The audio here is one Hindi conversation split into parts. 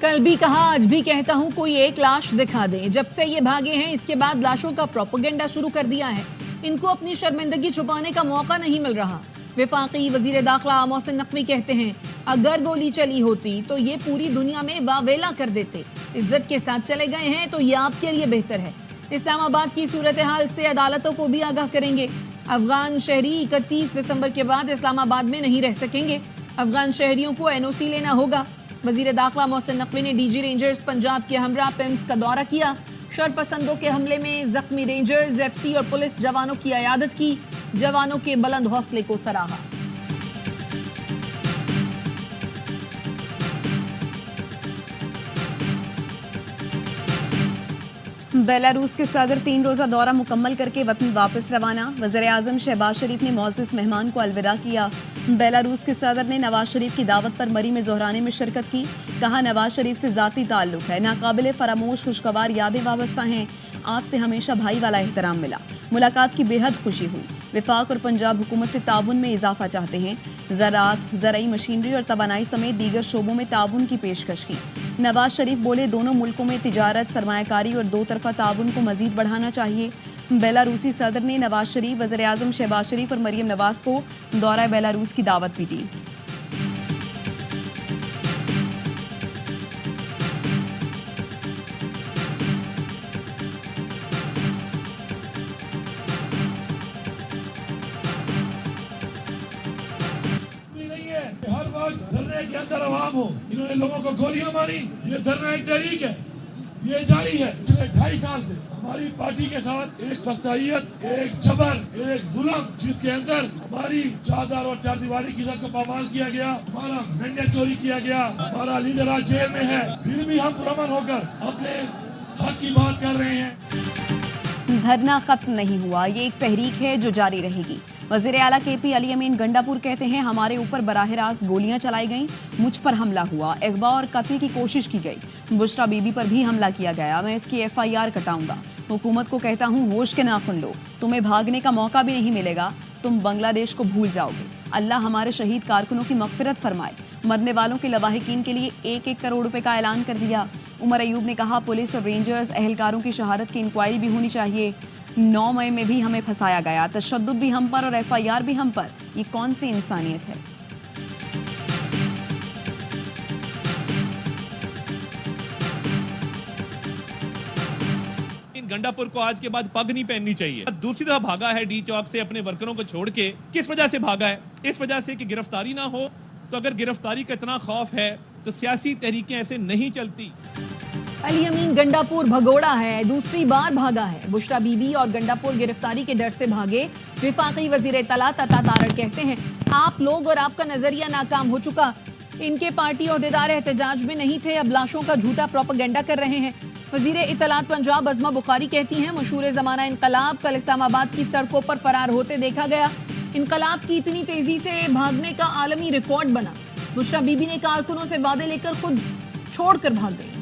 कल भी कहा, आज भी कहता हूं, कोई एक लाश दिखा दे। जब से ये भागे हैं इसके बाद लाशों का प्रोपेगेंडा शुरू कर दिया है। इनको अपनी शर्मिंदगी छुपाने का मौका नहीं मिल रहा। वफाकी वजीर दाखिला मोहसिन नकवी कहते हैं, अगर गोली चली होती तो ये पूरी दुनिया में वावेला कर देते। इज्जत के साथ चले गए हैं तो ये आपके लिए बेहतर है। इस्लामाबाद की सूरत हाल से अदालतों को भी आगाह करेंगे। अफगान शहरी 31 दिसंबर के बाद इस्लामाबाद में नहीं रह सकेंगे। अफगान शहरियों को एनओसी लेना होगा। वजीर दाखिला मोहसिन नकवी ने डीजी रेंजर्स पंजाब के हमरा पिम्स का दौरा किया। शरपसंदों के हमले में जख्मी रेंजर्स, एफसी और पुलिस जवानों की अयादत की। जवानों के बुलंद हौसले को सराहा। बेलारूस के सदर 3 रोजा दौरा मुकम्मल करके वतन वापस रवाना। वज़ीर-ए-आज़म शहबाज शरीफ ने मोअज़्ज़ज़ मेहमान को अलविदा किया। बेलारूस के सदर ने नवाज शरीफ की दावत पर मरी में ज़ोहराने में शिरकत की। कहा, नवाज शरीफ से ज़ाती ताल्लुक है, नाकाबिले फरामोश खुशगवार यादें वाबस्ता हैं। आपसे हमेशा भाई वाला एहतराम मिला। मुलाकात की बेहद खुशी हुई। विफाक और पंजाब हुकूमत से ताउन में इजाफा चाहते हैं। ज़राअत, ज़रई मशीनरी और तवानाई समेत दीगर शोबों में ताउन की पेशकश की। नवाज शरीफ बोले, दोनों मुल्कों में तिजारत, सरमायाकारी और दो तरफा ताउन को मजीद बढ़ाना चाहिए। बेलारूसी सदर ने नवाज शरीफ, वज़ीर-ए-आज़म शहबाज शरीफ और मरियम नवाज को दौरा बेलारूस की दावत भी दी। हर वक्त धरने के अंदर आवाम हो, इन्होंने लोगों को गोलियां मारी। ये धरना एक तहरीक है, ये जारी है। पिछले 2.5 साल से हमारी पार्टी के साथ एक सख्ताइयत, एक जबर, एक जुल्म, जिसके अंदर हमारी चादर और चारदीवारी की इज्जत को पामाल किया गया, हमारा मेंढक चोरी किया गया, हमारा लीडर आज जेल में है। फिर भी हम पुरअमन होकर अपने हक की बात कर रहे हैं। धरना खत्म नहीं हुआ, ये एक तहरीक है जो जारी रहेगी। वज़ीर आला KP अली अमीन गंडापुर कहते हैं, हमारे ऊपर बराह रास्त गोलियां चलाई गईं, मुझ पर हमला हुआ, अगवा और कत्ल की कोशिश की गई। बुशरा बीबी पर भी हमला किया गया। मैं इसकी FIR कटाऊंगा। हुकूमत को कहता हूं, होश के नाखुन लो, तुम्हें भागने का मौका भी नहीं मिलेगा। तुम बांग्लादेश को भूल जाओगे। अल्लाह हमारे शहीद कारकुनों की मगफिरत फरमाए। मरने वालों के लवाहिकीन के लिए 1-1 करोड़ रुपए का ऐलान कर दिया। उमर अयूब ने कहा, पुलिस और रेंजर्स एहलकारों की शहादत की इंक्वायरी भी होनी चाहिए। 9 मई में भी हमें फंसाया गया, तशद्दुद भी हम पर और FIR भी हम पर। ये कौन सी इंसानियत है? गंडापुर को आज के बाद पग नहीं पहननी चाहिए। दूसरी तरफ भागा है डी चौक से अपने वर्करों को छोड़ के। किस वजह से भागा है? इस वजह से कि गिरफ्तारी ना हो। तो अगर गिरफ्तारी का इतना खौफ है तो सियासी तहरीकें ऐसे नहीं चलती। अली अमीन गंडापुर भगोड़ा है, दूसरी बार भागा है। बुशरा बीबी और गंडापुर गिरफ्तारी के डर से भागे। विफाकी वजीर इत्तलात अता तारड़ कहते हैं, आप लोग और आपका नजरिया नाकाम हो चुका। इनके पार्टी ओहदेदार एहतजाज में नहीं थे, अब लाशों का झूठा प्रोपेगेंडा कर रहे हैं। वजीर इत्तलात पंजाब अज़मा बुखारी कहती हैं, मशहूर ज़माना इनकलाब कल इस्लामाबाद की सड़कों पर फरार होते देखा गया। इनकलाब की इतनी तेजी से भागने का आलमी रिकॉर्ड बना। बुशरा बीबी ने कारकुनों से वादे लेकर खुद छोड़कर भाग गई।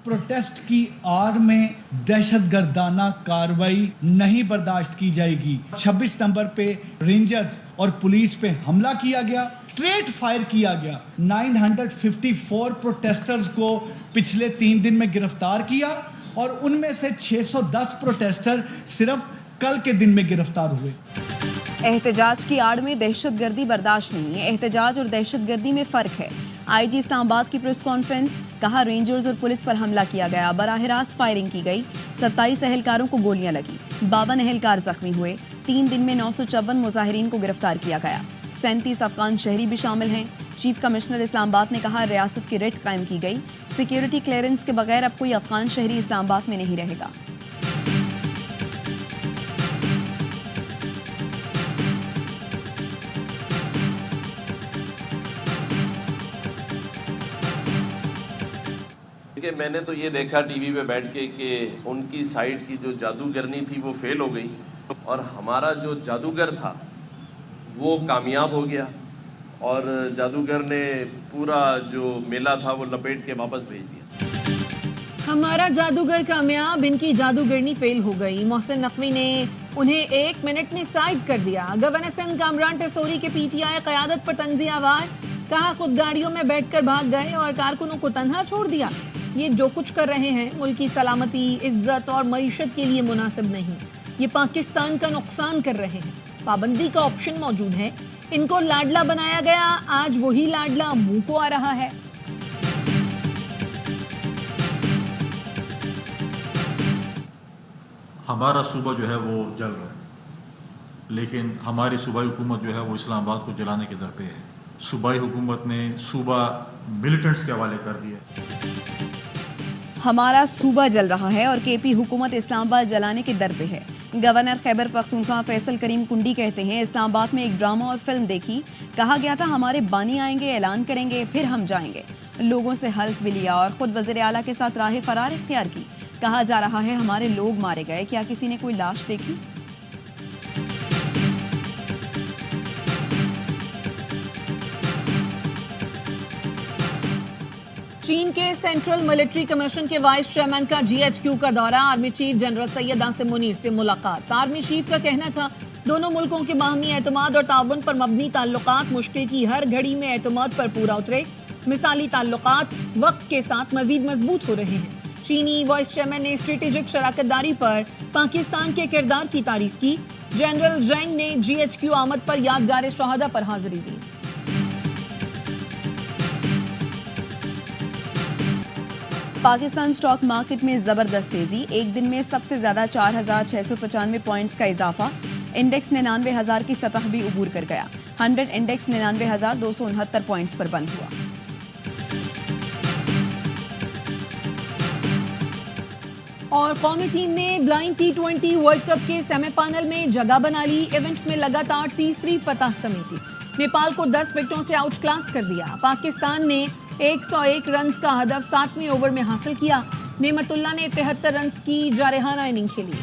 प्रोटेस्ट की आड़ में दहशतगर्दाना कार्रवाई नहीं बर्दाश्त की जाएगी। 26 नंबर पे रेंजर्स और पुलिस पे हमला किया गया, स्ट्रेट फायर किया गया। 954 प्रोटेस्टर्स को पिछले 3 दिन में गिरफ्तार किया और उनमें से 610 प्रोटेस्टर सिर्फ कल के दिन में गिरफ्तार हुए। एहतजाज की आड़ में दहशतगर्दी बर्दाश्त नहीं है। एहतजाज और दहशतगर्दी में फर्क है। IG इस्लामाबाद की प्रेस कॉन्फ्रेंस, कहा रेंजर्स और पुलिस पर हमला किया गया, बराह रास्त फायरिंग की गई, 27 एहलकारों को गोलियां लगी, 52 एहलकार जख्मी हुए। 3 दिन में 954 मुजाहिरीन को गिरफ्तार किया गया। 37 अफगान शहरी भी शामिल हैं। चीफ कमिश्नर इस्लामाबाद ने कहा, रियासत की रिट कायम की गई। सिक्योरिटी क्लियरेंस के बगैर अब कोई अफगान शहरी इस्लामाबाद में नहीं रहेगा। मैंने तो ये देखा टीवी पे बैठ के कि उनकी साइड की जो जादूगरनी थी वो फेल हो गई और हमारा जो जादूगर था वो कामयाब हो गया और जादूगर ने पूरा जो मेला था वो लपेट के वापस भेज दिया। हमारा जादूगर कामयाब, इनकी जादूगरनी फेल हो गई। मोहसिन नकवी ने उन्हें 1 मिनट में साइड कर दिया। गवर्नर सिंध कामरान टेसोरी के पीटीआई क़यादत पर तंज़ियावार, कहा खुद गाड़ियों में बैठकर भाग गए और कारकुनों को तन्हा छोड़ दिया। ये जो कुछ कर रहे हैं मुल्क की सलामती, इज्जत और मईशत के लिए मुनासिब नहीं। ये पाकिस्तान का नुकसान कर रहे हैं। पाबंदी का ऑप्शन मौजूद है, इनको लाडला बनाया गया, आज वही लाडला मुंह को आ रहा है। हमारा सूबा जो है वो जल रहा है, लेकिन हमारी सूबाई हुकूमत जो है वो इस्लामाबाद को जलाने के दर पे है। सूबाई हुकूमत ने सूबा मिलिटेंट्स के हवाले कर दिया। हमारा सूबा जल रहा है और केपी हुकूमत इस्लामाबाद जलाने के दर पे है। गवर्नर खैबर पख्तूनख्वा फैसल करीम कुंडी कहते हैं, इस्लामाबाद में एक ड्रामा और फिल्म देखी, कहा गया था हमारे बानी आएंगे, ऐलान करेंगे, फिर हम जाएंगे। लोगों से हल्फ भी लिया और खुद वज़ीर आला के साथ राह फरार इख्तियार की। कहा जा रहा है हमारे लोग मारे गए, क्या किसी ने कोई लाश देखी? चीन के सेंट्रल मिलिट्री कमीशन के वाइस चेयरमैन का जीएचक्यू का दौरा, army chief general Syed Asim Munir से मुलाकात। आर्मी चीफ का कहना था दोनों मुल्कों के बाहमी एतमाद और ताउन पर मबनी ताल्लुकात मुश्किल की हर घड़ी में एतमाद पर पूरा उतरे। मिसाली ताल्लुकात वक्त के साथ मजीद मजबूत हो रहे हैं। चीनी वाइस चेयरमैन ने स्ट्रेटेजिक शराकतदारी पर पाकिस्तान के किरदार की तारीफ की। जनरल जैंग ने जीएचक्यू आमद पर यादगार शहादा पर हाजिरी दी। पाकिस्तान स्टॉक मार्केट में जबरदस्त तेजी, एक दिन में सबसे ज्यादा 4,695 पॉइंट्स का इजाफा। इंडेक्स 99,000 की सतह भी उबूर कर गया। 100 इंडेक्स 99,269 पॉइंट्स पर बंद हुआ। और कौमी टीम ने ब्लाइंड T20 वर्ल्ड कप के सेमीफाइनल में जगह बना ली। इवेंट में लगातार तीसरी फतह समेटी। नेपाल को 10 विकेटों से आउट क्लास कर दिया। पाकिस्तान ने 101 रन्स का हदफ 7वें ओवर में हासिल किया। नेमतुल्लाह ने 73 रन्स की जारहाना इनिंग खेली।